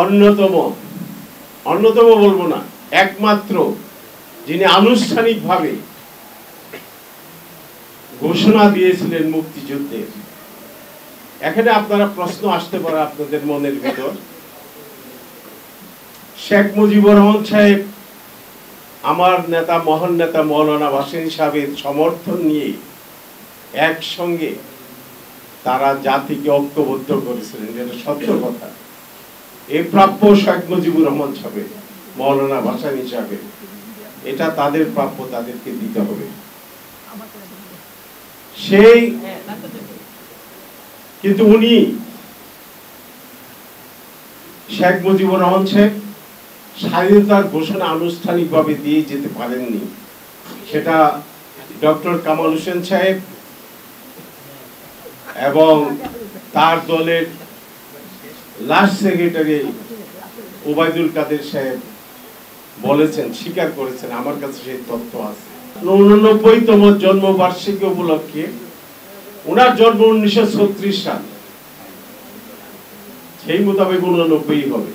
অন্যতম অন্যতম বলবো না, একমাত্র যিনি আনুষ্ঠানিকভাবে ঘোষণা দিয়েছিলেন মুক্তিযুদ্ধের। এখানে আপনারা প্রশ্ন আসতে পারে আপনাদের মনের ভিতর, শেখ মুজিবুর রহমান সাহেব আমার নেতা, মহান নেতা মৌলানা ভাসানী সাহেবের সমর্থন নিয়ে একসঙ্গে তারা জাতিকে ঐক্যবদ্ধ করেছিলেন, যেটা সত্য কথা। এই প্রাপ্য শেখ মুজিবুর রহমান সাহেবের, মৌলানা ভাসানী সাহেবের, এটা তাদের প্রাপ্য, তাদেরকে দিতে হবে। সেই কিন্তু উনি শেখ মুজিবুর রহমান সাহেব স্বাধীনতার ঘোষণা আনুষ্ঠানিকভাবে দিয়ে যেতে পারেননি। সেটা ডক্টর কামাল হোসেন সাহেব এবং তার দলের লাস্ট সেক্রেটারি ওবায়দুল কাদের সাহেব বলেছেন, স্বীকার করেছেন। আমার কাছে সেই তথ্য আছে। 89তম জন্মবার্ষিকী উপলক্ষে, ওনার জন্ম 1936 সাল, সেই মোতাবেক 89 হবে।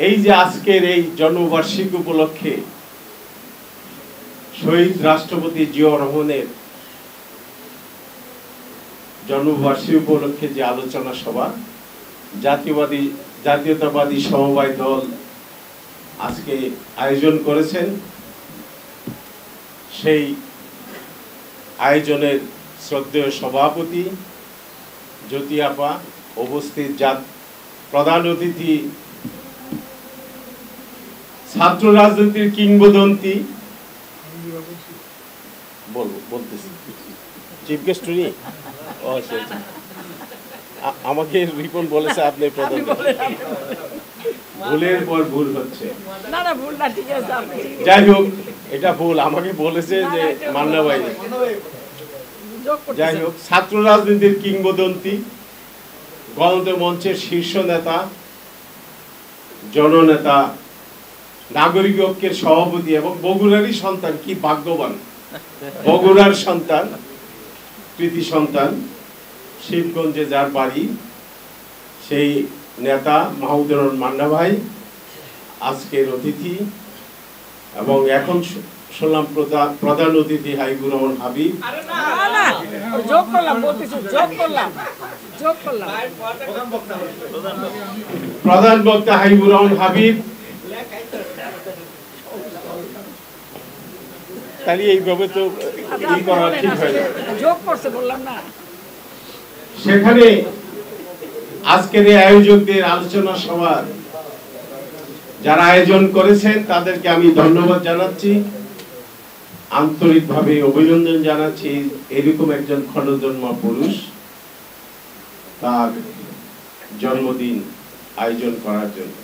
এই যে আজকের এই জন্মবার্ষিকী উপলক্ষে শহীদ রাষ্ট্রপতি জিয়াউর রহমানের জন্মবার্ষিকী উপলক্ষে যে আলোচনা সভা, জাতীয়তাবাদী সমবায় দল আজকে আয়োজন করেছেন, সেই আয়োজনের শ্রদ্ধেয় সভাপতি জ্যোতি আপা, উপস্থিত প্রধান অতিথি ছাত্র রাজনীতির কিংবদন্তি, বলতেছি চিফ গেস্ট উনি, আমাকে রিপন বলেছে আপনি প্রধান। ভুলের পর ভুল হচ্ছে, যাই হোক এটা ভুল, আমাকে বলেছে যে মান্না ভাই। যাই হোক, ছাত্র রাজনীতির কিংবদন্তি, গণতন্ত্র মঞ্চের শীর্ষ নেতা, জননেতা, নাগরিক ঐক্যের সভাপতি এবং বগুড়ারই সন্তান, কি ভাগ্যবান, বগুড়ার সন্তান, কৃতি সন্তান, শিবগঞ্জে যার বাড়ি, সেই নেতা মাহমুদুর রহমান মান্না ভাই আজকের অতিথি। এবং এখন শুনলাম প্রধান অতিথি হাবিবুর রহমান হাবিব। প্রধান বক্তা হাবিবুর রহমান হাবিব। তাহলে এইভাবে তো কি করা ঠিক হয় না। সেখানে আজকের এই আয়োজকদের আলোচনা সভার যারা আয়োজন করেছেন তাদেরকে আমি ধন্যবাদ জানাচ্ছি, আন্তরিকভাবে অভিনন্দন জানাচ্ছি। এরকম একজন ক্ষণজন্মা পুরুষ তার জন্মদিন আয়োজন করার জন্য।